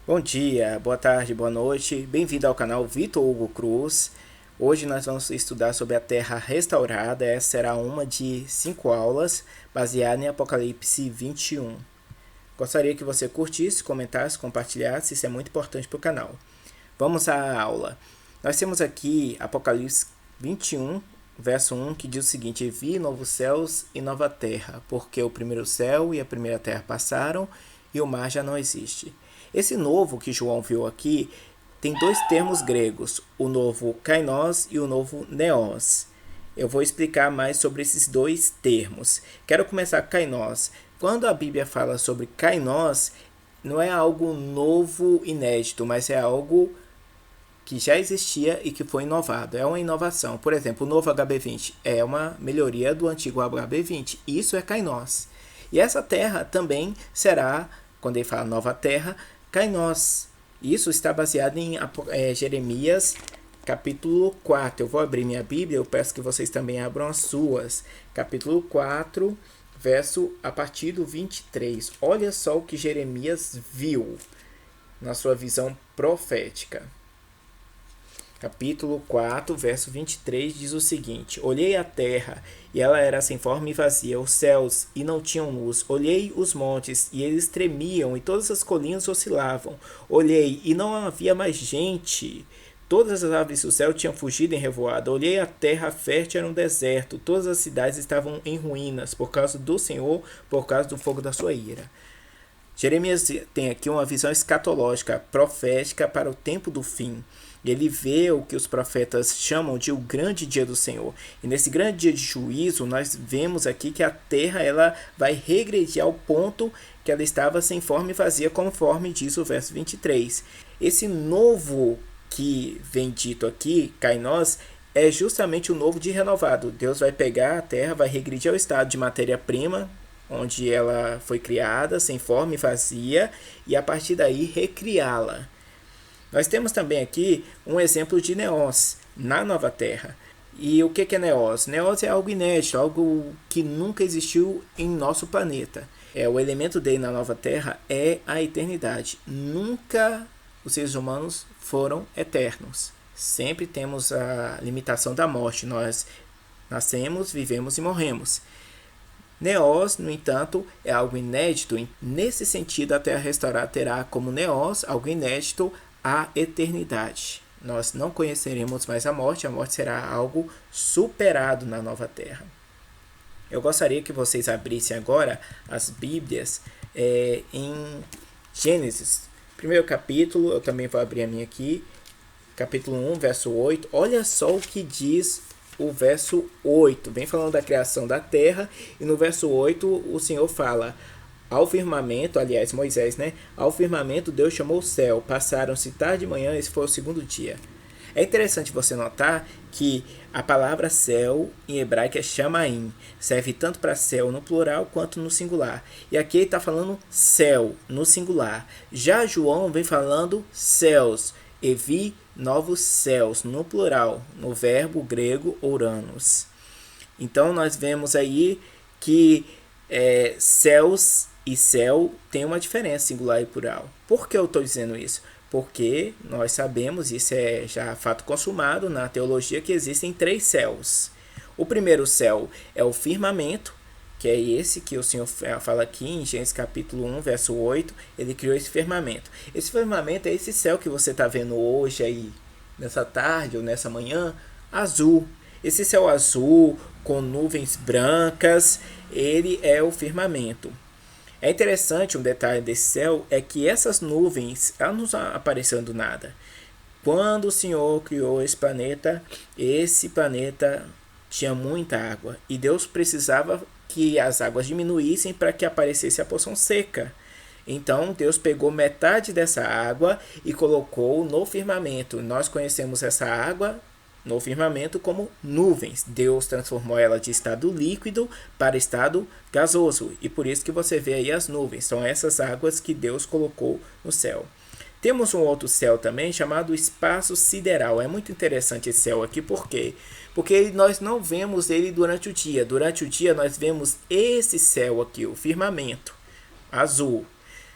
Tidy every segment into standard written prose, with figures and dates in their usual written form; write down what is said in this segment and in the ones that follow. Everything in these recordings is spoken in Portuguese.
Bom dia, boa tarde, boa noite. Bem-vindo ao canal Vitor Hugo Cruz. Hoje nós vamos estudar sobre a Terra Restaurada. Essa será uma de 5 aulas, baseada em Apocalipse 21. Gostaria que você curtisse, comentasse, compartilhasse, isso é muito importante para o canal. Vamos à aula. Nós temos aqui Apocalipse 21, verso 1, que diz o seguinte: Vi novos céus e nova terra, porque o primeiro céu e a primeira terra passaram e o mar já não existe. Esse novo que João viu aqui tem dois termos gregos, o novo kainos e o novo neos. Eu vou explicar mais sobre esses dois termos. Quero começar com kainos. Quando a Bíblia fala sobre kainos, não é algo novo, inédito, mas é algo que já existia e que foi inovado. É uma inovação. Por exemplo, o novo HB20 é uma melhoria do antigo HB20. Isso é kainos. E essa terra também será, quando ele fala nova terra, kainos. Isso está baseado em Jeremias capítulo 4. Eu vou abrir minha Bíblia, eu peço que vocês também abram as suas. Capítulo 4, verso a partir do 23. Olha só o que Jeremias viu na sua visão profética. Capítulo 4, verso 23 diz o seguinte: Olhei a terra, e ela era sem forma e vazia, os céus, e não tinham luz. Olhei os montes, e eles tremiam, e todas as colinas oscilavam. Olhei, e não havia mais gente. Todas as aves do céu tinham fugido em revoada. Olhei a terra fértil, era um deserto. Todas as cidades estavam em ruínas, por causa do Senhor, por causa do fogo da sua ira. Jeremias tem aqui uma visão escatológica, profética para o tempo do fim. Ele vê o que os profetas chamam de o grande dia do Senhor. E nesse grande dia de juízo, nós vemos aqui que a terra ela vai regredir ao ponto que ela estava sem forma e vazia, conforme diz o verso 23. Esse novo que vem dito aqui, kainos, é justamente o novo de renovado. Deus vai pegar a terra, vai regredir ao estado de matéria-prima, onde ela foi criada, sem forma e vazia, e a partir daí recriá-la. Nós temos também aqui um exemplo de neos na nova terra. E o que é neos? Neos é algo inédito, algo que nunca existiu em nosso planeta. O elemento dele na nova terra é a eternidade. Nunca os seres humanos foram eternos. Sempre temos a limitação da morte. Nós nascemos, vivemos e morremos. Neos, no entanto, é algo inédito. Nesse sentido, a Terra Restaurada terá como neos, algo inédito, a eternidade. Nós não conheceremos mais a morte será algo superado na nova terra. Eu gostaria que vocês abrissem agora as Bíblias em Gênesis. Primeiro capítulo, eu também vou abrir a minha aqui, capítulo 1, verso 8. Olha só o que diz o verso 8. Vem falando da criação da terra, e no verso 8 o Senhor fala: ao firmamento, aliás, Moisés, ao firmamento Deus chamou o céu, passaram-se tarde e manhã, esse foi o segundo dia. É interessante você notar que a palavra céu em hebraico é shamaim, serve tanto para céu no plural quanto no singular. E aqui ele está falando céu no singular. Já João vem falando céus, e vi novos céus no plural, no verbo grego ouranos. Então nós vemos aí que céus e céu tem uma diferença singular e plural. Por que eu estou dizendo isso? Porque nós sabemos, isso é já fato consumado na teologia, que existem 3 céus. O primeiro céu é o firmamento, que é esse que o Senhor fala aqui em Gênesis capítulo 1, verso 8. Ele criou esse firmamento. Esse firmamento é esse céu que você está vendo hoje aí, nessa tarde ou nessa manhã, azul. Esse céu azul com nuvens brancas, ele é o firmamento. É interessante um detalhe desse céu, é que essas nuvens, elas não apareceram do nada. Quando o Senhor criou esse planeta tinha muita água, e Deus precisava que as águas diminuíssem para que aparecesse a porção seca. Então Deus pegou metade dessa água e colocou no firmamento. Nós conhecemos essa água no firmamento como nuvens. Deus transformou ela de estado líquido para estado gasoso, e por isso que você vê aí as nuvens. São essas águas que Deus colocou no céu. Temos um outro céu também chamado espaço sideral. É muito interessante esse céu aqui, por quê? Porque nós não vemos ele durante o dia. Durante o dia nós vemos esse céu aqui, o firmamento azul.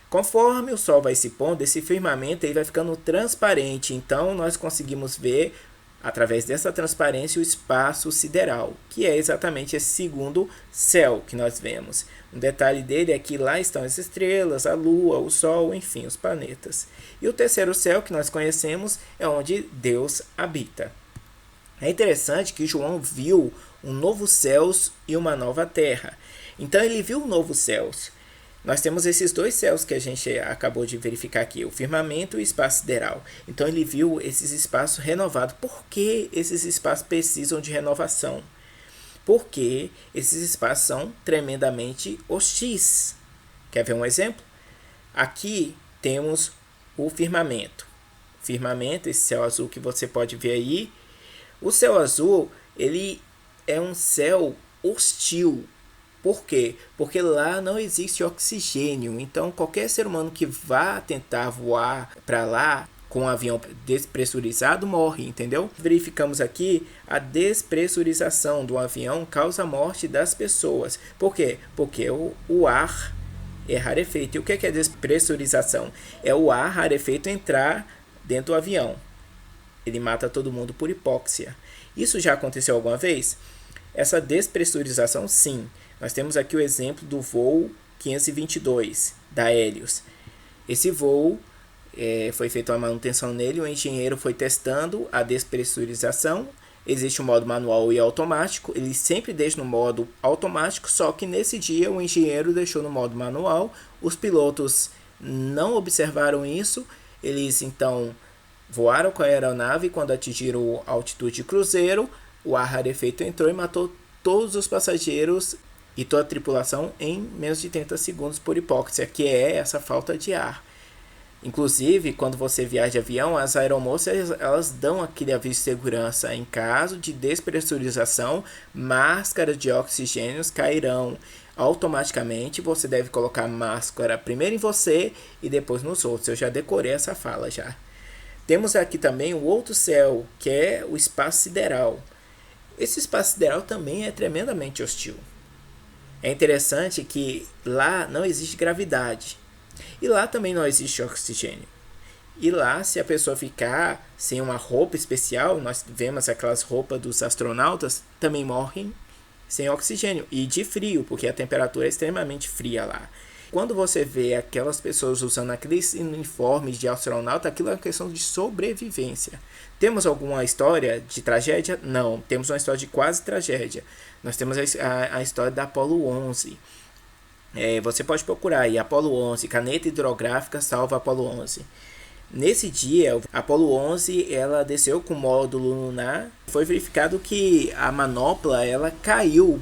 Conforme o Sol vai se pondo, esse firmamento ele vai ficando transparente. Então, nós conseguimos ver, através dessa transparência, o espaço sideral, que é exatamente esse segundo céu que nós vemos. Um detalhe dele é que lá estão as estrelas, a Lua, o Sol, enfim, os planetas. E o terceiro céu que nós conhecemos é onde Deus habita. É interessante que João viu um novo céus e uma nova terra. Então ele viu um novo céus. Nós temos esses dois céus que a gente acabou de verificar aqui, o firmamento e o espaço sideral. Então ele viu esses espaços renovados. Por que esses espaços precisam de renovação? Porque esses espaços são tremendamente hostis. Quer ver um exemplo? Aqui temos o firmamento. Firmamento, esse céu azul que você pode ver aí. O céu azul, ele é um céu hostil. Por quê? Porque lá não existe oxigênio. Então, qualquer ser humano que vá tentar voar para lá com um avião despressurizado morre, entendeu? Verificamos aqui a despressurização do avião causa a morte das pessoas. Por quê? Porque o ar é rarefeito. E o que é despressurização? É o ar rarefeito entrar dentro do avião. Ele mata todo mundo por hipóxia. Isso já aconteceu alguma vez? Essa despressurização, sim. Nós temos aqui o exemplo do voo 522 da Hélios. Esse voo foi feita uma manutenção nele, o engenheiro foi testando a despressurização. Existe o modo manual e automático, ele sempre deixa no modo automático, só que nesse dia o engenheiro deixou no modo manual. Os pilotos não observaram isso, eles então voaram com a aeronave e quando atingiram a altitude de cruzeiro, o ar rarefeito entrou e matou todos os passageiros e toda a tripulação em menos de 30 segundos por hipóxia, que é essa falta de ar. Inclusive, quando você viaja de avião, as aeromoças elas dão aquele aviso de segurança. Em caso de despressurização, máscaras de oxigênio cairão. Automaticamente, você deve colocar máscara primeiro em você e depois nos outros. Eu já decorei essa fala já. Temos aqui também o outro céu, que é o espaço sideral. Esse espaço sideral também é tremendamente hostil. É interessante que lá não existe gravidade. E lá também não existe oxigênio. E lá, se a pessoa ficar sem uma roupa especial, nós vemos aquelas roupas dos astronautas, também morrem sem oxigênio. E de frio, porque a temperatura é extremamente fria lá. Quando você vê aquelas pessoas usando aqueles uniformes de astronauta, aquilo é uma questão de sobrevivência. Temos alguma história de tragédia? Não. Temos uma história de quase tragédia. Nós temos a história da Apollo 11. Você pode procurar aí, Apollo 11, caneta hidrográfica salva Apollo 11. Nesse dia, a Apollo 11 ela desceu com o módulo lunar. Foi verificado que a manopla ela caiu.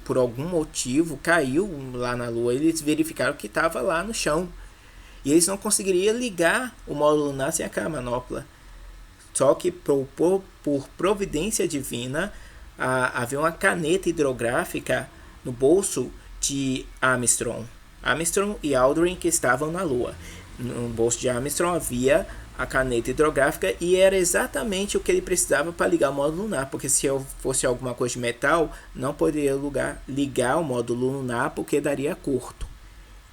Por algum motivo, caiu lá na Lua. Eles verificaram que estava lá no chão. E eles não conseguiriam ligar o módulo lunar sem aquela manopla. Só que por providência divina, havia uma caneta hidrográfica no bolso de Armstrong. Armstrong e Aldrin que estavam na Lua. No bolso de Armstrong havia a caneta hidrográfica e era exatamente o que ele precisava para ligar o módulo lunar, porque se fosse alguma coisa de metal, não poderia ligar o módulo lunar porque daria curto.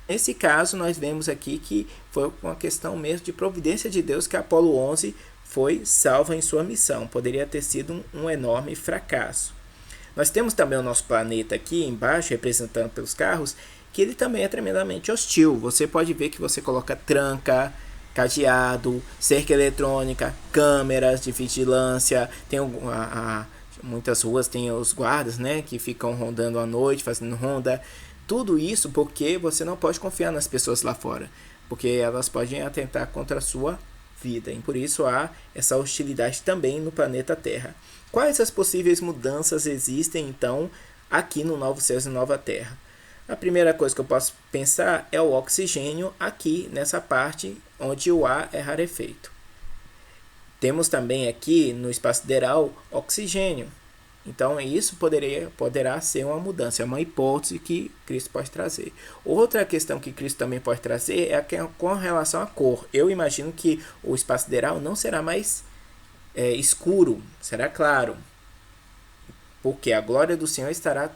Nesse caso, nós vemos aqui que foi uma questão mesmo de providência de Deus que a Apollo 11 foi salva em sua missão. Poderia ter sido um enorme fracasso. Nós temos também o nosso planeta aqui embaixo, representado pelos carros, que ele também é tremendamente hostil. Você pode ver que você coloca tranca, cadeado, cerca eletrônica, câmeras de vigilância. Tem muitas ruas tem os guardas, né, que ficam rondando à noite, fazendo ronda. Tudo isso porque você não pode confiar nas pessoas lá fora, porque elas podem atentar contra a sua vida. E por isso há essa hostilidade também no planeta Terra. Quais as possíveis mudanças existem, então, aqui no Novo Céu e Nova Terra? A primeira coisa que eu posso pensar é o oxigênio aqui nessa parte onde o ar é rarefeito. Temos também aqui no espaço sideral oxigênio. Então isso poderá ser uma mudança, é uma hipótese que Cristo pode trazer. Outra questão que Cristo também pode trazer é com relação à cor. Eu imagino que o espaço sideral não será mais escuro, será claro. Porque a glória do Senhor estará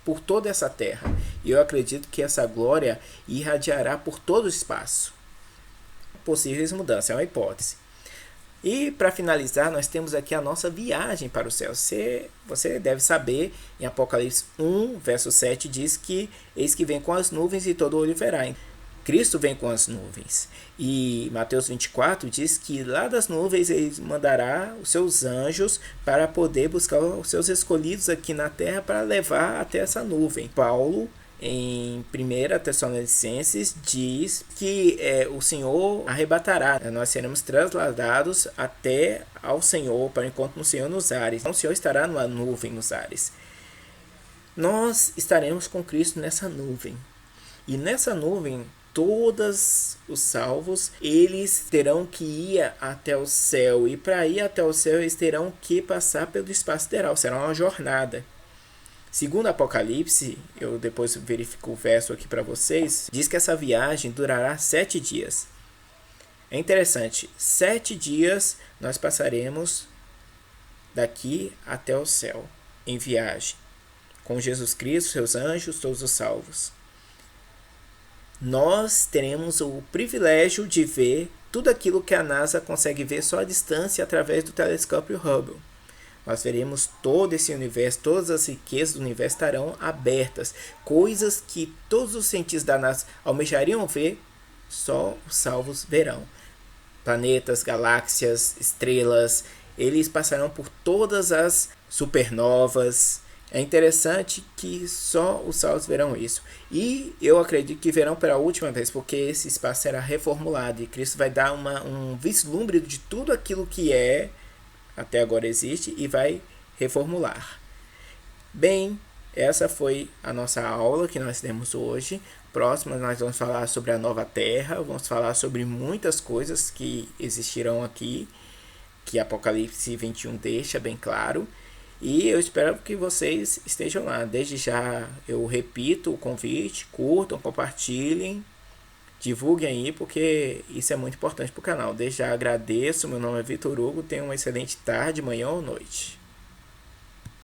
por toda essa terra. E eu acredito que essa glória irradiará por todo o espaço. Possíveis mudanças, é uma hipótese. E para finalizar, nós temos aqui a nossa viagem para o céu. Você deve saber, em Apocalipse 1, verso 7, diz que eis que vem com as nuvens e todo olho verá. Cristo vem com as nuvens. E Mateus 24 diz que lá das nuvens ele mandará os seus anjos para poder buscar os seus escolhidos aqui na terra para levar até essa nuvem. Paulo, em 1 Tessalonicenses, diz que o Senhor arrebatará. Nós seremos transladados até ao Senhor, para o encontro com o Senhor nos ares. Então, o Senhor estará numa nuvem nos ares. Nós estaremos com Cristo nessa nuvem. E nessa nuvem, todos os salvos, eles terão que ir até o céu. E para ir até o céu, eles terão que passar pelo espaço sideral. Será uma jornada. Segundo Apocalipse, eu depois verifico o verso aqui para vocês, diz que essa viagem durará 7 dias. É interessante, 7 dias nós passaremos daqui até o céu, em viagem, com Jesus Cristo, seus anjos, todos os salvos. Nós teremos o privilégio de ver tudo aquilo que a NASA consegue ver só à distância através do telescópio Hubble. Nós veremos todo esse universo, todas as riquezas do universo estarão abertas. Coisas que todos os cientistas da NASA almejariam ver, só os salvos verão. Planetas, galáxias, estrelas, eles passarão por todas as supernovas. É interessante que só os salvos verão isso. E eu acredito que verão pela última vez, porque esse espaço será reformulado. E Cristo vai dar um vislumbre de tudo aquilo que até agora existe e vai reformular. Bem, essa foi a nossa aula que nós temos hoje. Próxima nós vamos falar sobre a nova terra, vamos falar sobre muitas coisas que existirão aqui, que Apocalipse 21 deixa bem claro. E eu espero que vocês estejam lá. Desde já eu repito o convite, curtam, compartilhem, divulguem aí, porque isso é muito importante para o canal. Desde já agradeço, meu nome é Vitor Hugo, tenham uma excelente tarde, manhã ou noite.